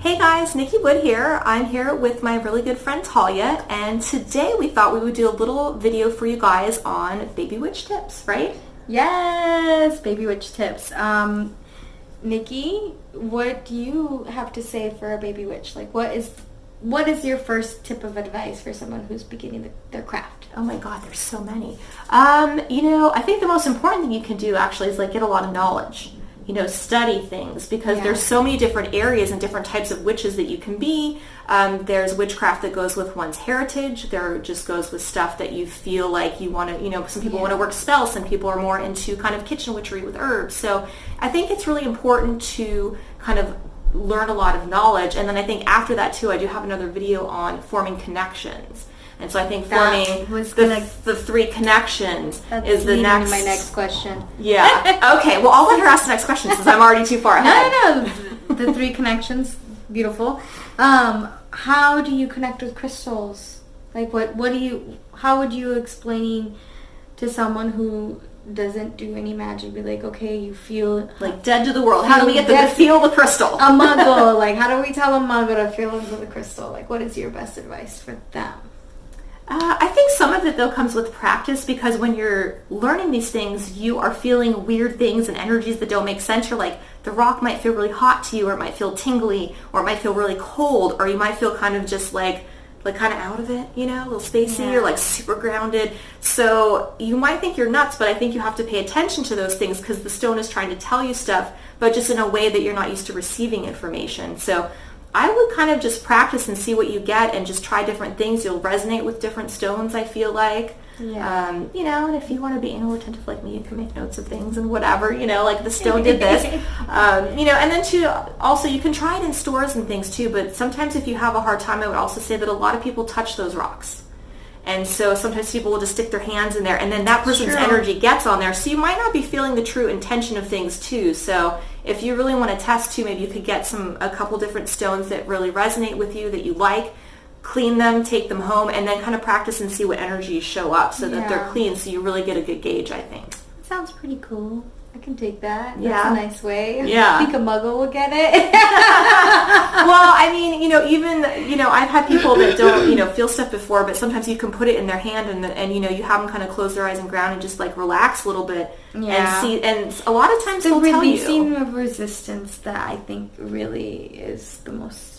Hey guys, Nikki Wood here. I'm here with my really good friend Thalia, and today we thought we would do a little video for you guys on baby witch tips, right? Yes, baby witch tips. Nikki, what do you have to say for a baby witch? Like, what is your first tip of advice for someone who's beginning their craft? Oh my God, there's so many. I think the most important thing you can do actually is get a lot of knowledge. Study things because there's so many different areas and different types of witches that you can be. There's witchcraft that goes with one's heritage. There just goes with stuff that you feel like you want to, some people want to work spells, some people are more into kind of kitchen witchery with herbs. So I think it's really important to kind of learn a lot of knowledge. And then I think after that too, I do have another video on forming connections. And so I think forming the three connections is the next. My next question. Yeah. Okay. Well, I'll let her ask the next question since I'm already too far ahead. No. The three connections. Beautiful. How do you connect with crystals? Like, how would you explain to someone who doesn't do any magic, be like, okay, you feel like dead to the world. How do we get them to feel the crystal? A muggle. Like, how do we tell a muggle to feel into the crystal? Like, what is your best advice for them? I think some of it, though, comes with practice because when you're learning these things, you are feeling weird things and energies that don't make sense. You're like, the rock might feel really hot to you, or it might feel tingly, or it might feel really cold, or you might feel kind of just like kind of out of it, a little spacey, or like super grounded. So you might think you're nuts, but I think you have to pay attention to those things because the stone is trying to tell you stuff, but just in a way that you're not used to receiving information. So I would kind of just practice and see what you get and just try different things. You'll resonate with different stones, I feel like. Yeah. And if you want to be anal retentive like me, you can make notes of things and whatever, like the stone did this. And then too, also you can try it in stores and things too, but sometimes if you have a hard time, I would also say that a lot of people touch those rocks. And so sometimes people will just stick their hands in there and then that person's energy gets on there. So you might not be feeling the true intention of things too. So if you really want to test too, maybe you could get a couple different stones that really resonate with you, that you like, clean them, take them home, and then kind of practice and see what energies show up so that they're clean so you really get a good gauge, I think. Sounds pretty cool. I can take that. Yeah. That's a nice way. Yeah. I think a muggle will get it. Well, I mean, even, I've had people that don't, feel stuff before, but sometimes you can put it in their hand and you have them kind of close their eyes and ground and just relax a little bit and see. And a lot of times they'll tell you. The releasing of resistance that I think really is the most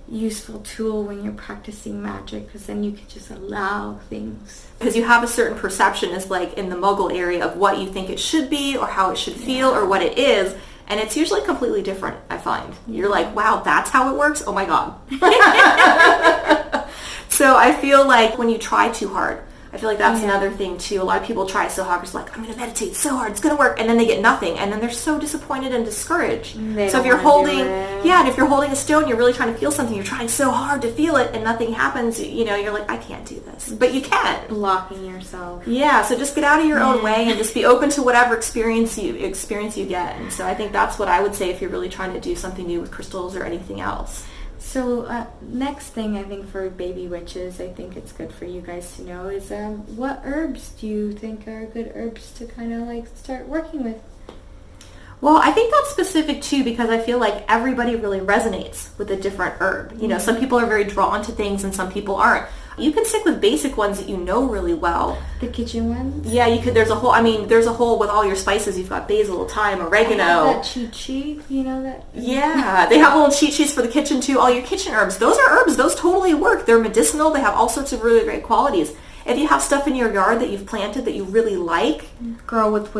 useful tool when you're practicing magic, because then you can just allow things. Because you have a certain perception is in the muggle area of what you think it should be or how it should feel or what it is. And it's usually completely different, I find. You're like, wow, that's how it works? Oh my God. So I feel like when you try too hard, I feel like that's another thing too. A lot of people try so hard, it's like, I'm going to meditate so hard, it's going to work, and then they get nothing, and then they're so disappointed and discouraged. So if you're holding, and if you're holding a stone, you're really trying to feel something, you're trying so hard to feel it, and nothing happens, you're like, I can't do this. But you can. Blocking yourself. Yeah, so just get out of your own way and just be open to whatever experience you get. And so I think that's what I would say if you're really trying to do something new with crystals or anything else. So next thing I think for baby witches, I think it's good for you guys to know is what herbs do you think are good herbs to kind of start working with? Well, I think that's specific too because I feel like everybody really resonates with a different herb. Some people are very drawn to things and some people aren't. You can stick with basic ones that you know really well. The kitchen ones? Yeah, you could. There's a whole with all your spices. You've got basil, thyme, oregano. I have that cheat sheet, that? Yeah, they have little cheat sheets for the kitchen too. All your kitchen herbs. Those are herbs. Those totally work. They're medicinal. They have all sorts of really great qualities. If you have stuff in your yard that you've planted that you really like, go with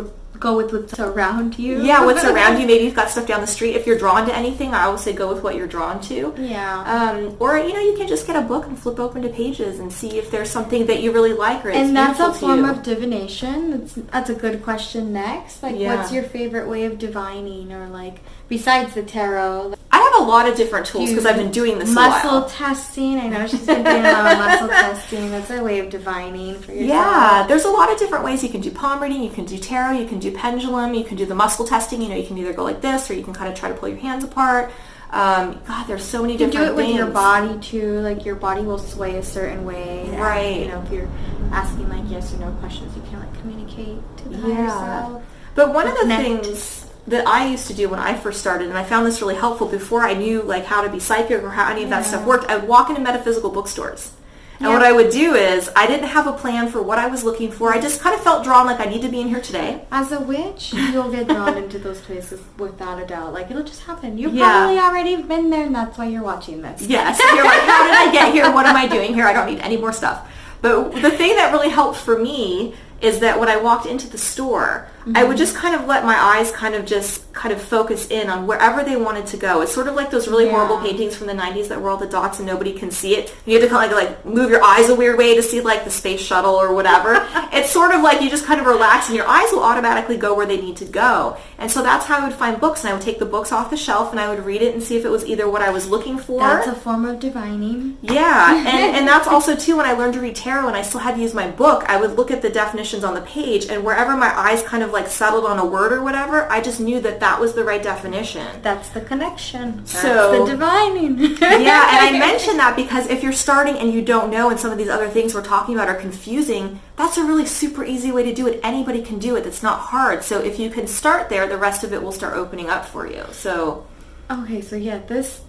what's around you. Yeah, what's around you. Maybe you've got stuff down the street. If you're drawn to anything, I always say go with what you're drawn to. Yeah. Or you can just get a book and flip open to pages and see if there's something that you really like or it's and that's a form you. Of divination. That's a good question. Next, what's your favorite way of divining, or besides the tarot? I have a lot of different tools because I've been doing this a while. Muscle testing. I know she's been doing a lot of muscle testing. That's a way of divining for yourself. Yeah, there's a lot of different ways. You can do palm reading, you can do tarot, you can do pendulum, you can do the muscle testing. You can either go like this or you can kind of try to pull your hands apart. God, there's so many different things. You can do it with your body too. Your body will sway a certain way. Right. If you're asking yes or no questions, you can communicate to the higher self. But one of the things that I used to do when I first started, and I found this really helpful before I knew like how to be psychic or how any of that stuff worked. I would walk into metaphysical bookstores. And what I would do is, I didn't have a plan for what I was looking for. I just kind of felt drawn, like I need to be in here today. As a witch, you'll get drawn into those places without a doubt. Like, it'll just happen. You've probably already been there, and that's why you're watching this. Yes. You're like, how did I get here? What am I doing here? I don't need any more stuff. But the thing that really helped for me is that when I walked into the store, I would just kind of let my eyes kind of focus in on wherever they wanted to go. It's sort of like those really horrible paintings from the 90s that were all the dots and nobody can see it. You had to kind of like move your eyes a weird way to see like the space shuttle or whatever. It's sort of like you just kind of relax and your eyes will automatically go where they need to go. And so that's how I would find books, and I would take the books off the shelf and I would read it and see if it was either what I was looking for. That's a form of divining. Yeah, and that's also too when I learned to read tarot and I still had to use my book, I would look at the definitions on the page, and wherever my eyes kind of like settled on a word or whatever, I just knew that that was the right definition. That's the connection. That's so the divining. Yeah, and I mention that because if you're starting and you don't know and some of these other things we're talking about are confusing, that's a really super easy way to do it. Anybody can do it. It's not hard. So if you can start there, the rest of it will start opening up for you. So okay, so yeah, this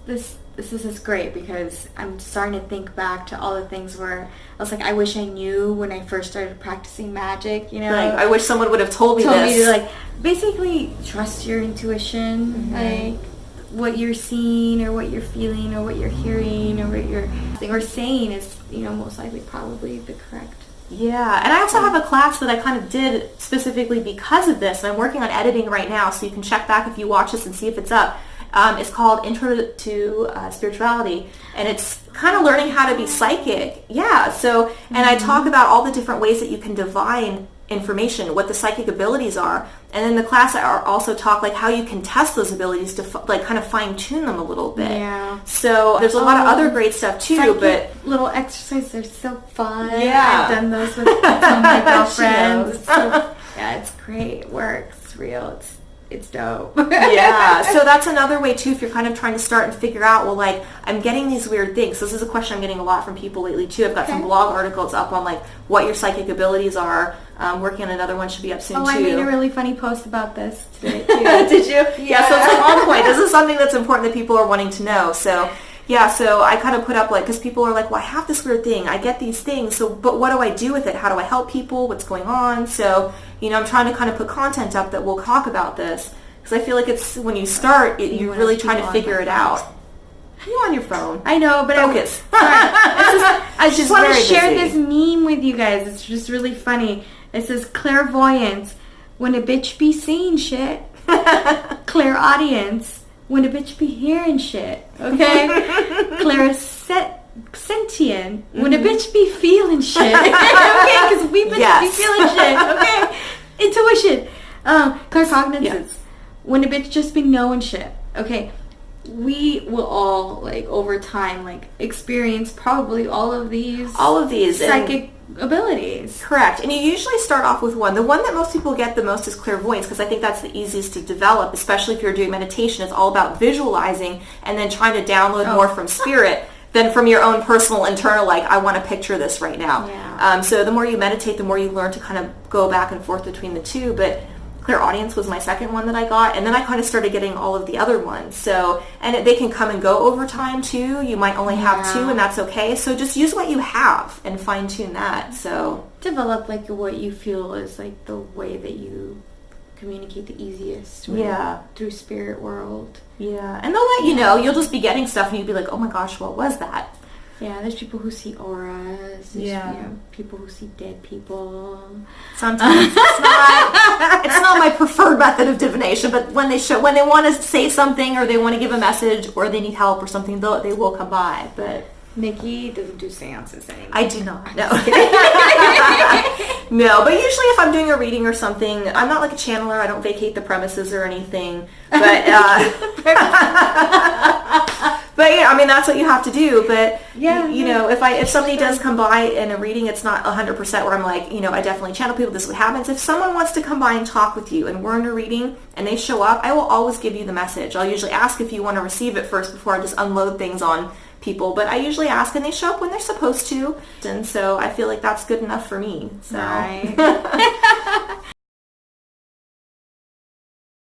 is great because I'm starting to think back to all the things where I was like, I wish I knew when I first started practicing magic, you know. Like, I wish someone would have told me me to like basically trust your intuition, like what you're seeing or what you're feeling or what you're hearing or what you're saying is, you know, most likely probably the correct. Yeah, and I also have a class that I kind of did specifically because of this, and I'm working on editing right now, so you can check back if you watch this and see if it's up. It's called Intro to Spirituality, and it's kind of learning how to be psychic. Yeah, so, and I talk about all the different ways that you can divine information, what the psychic abilities are, and in the class I also talk like how you can test those abilities to like kind of fine tune them a little bit. Yeah. So there's a lot of other great stuff too, but little exercises are so fun. Yeah. I've done those with some of my girlfriends. Yeah, it's great. It works. It's real. It's dope. Yeah, so that's another way too if you're kind of trying to start and figure out, well, like, I'm getting these weird things. This is a question I'm getting a lot from people lately too. I've got some blog articles up on like what your psychic abilities are. Working on another one, should be up soon too. I made a really funny post about this today too. Did you? Yeah, so it's on point. This is something that's important that people are wanting to know. So yeah, so I kind of put up like, because people are like, well, I have this weird thing. I get these things. So, but what do I do with it? How do I help people? What's going on? So, you know, I'm trying to kind of put content up that will talk about this. Because I feel like it's, when you start, you're really trying to figure it out. You on your phone. I know, but focus. I just want to share busy. this meme with you guys. It's just really funny. It says clairvoyance, when a bitch be seeing shit. Clairaudience, when a bitch be hearing shit. Okay? Clairsentient, when a bitch be feeling shit. Okay? Because we bitches be feeling shit. Okay? Intuition. Claircognizance, when a bitch just be knowing shit. Okay? We will all, like, over time, like, experience probably all of these psychic abilities. Correct. And you usually start off with one. The one that most people get the most is clairvoyance, because I think that's the easiest to develop, especially if you're doing meditation. It's all about visualizing and then trying to download more from spirit than from your own personal internal, like, I want to picture this right now. Yeah. So the more you meditate, the more you learn to kind of go back and forth between the two. But clairaudience was my second one that I got, and then I kind of started getting all of the other ones. So, and they can come and go over time too. You might only have two, and that's okay. So just use what you have and fine tune that. So develop like what you feel is like the way that you communicate the easiest. Right? Through spirit world. Yeah, and they'll let you know. You'll just be getting stuff, and you'll be like, oh my gosh, what was that? Yeah, there's people who see auras. There's, you know, people who see dead people. Sometimes it's not my preferred method of divination, but when they want to say something or they want to give a message or they need help or something, they will come by. But Nikki doesn't do seances anymore. I do not. No. No, but usually if I'm doing a reading or something, I'm not like a channeler. I don't vacate the premises or anything. But but yeah, I mean, that's what you have to do. But you know, if somebody does come by in a reading, it's not 100% where I'm like, you know, I definitely channel people. This is what happens. If someone wants to come by and talk with you and we're in a reading and they show up, I will always give you the message. I'll usually ask if you want to receive it first before I just unload things on people, but I usually ask and they show up when they're supposed to, and so I feel like that's good enough for me. So. Right.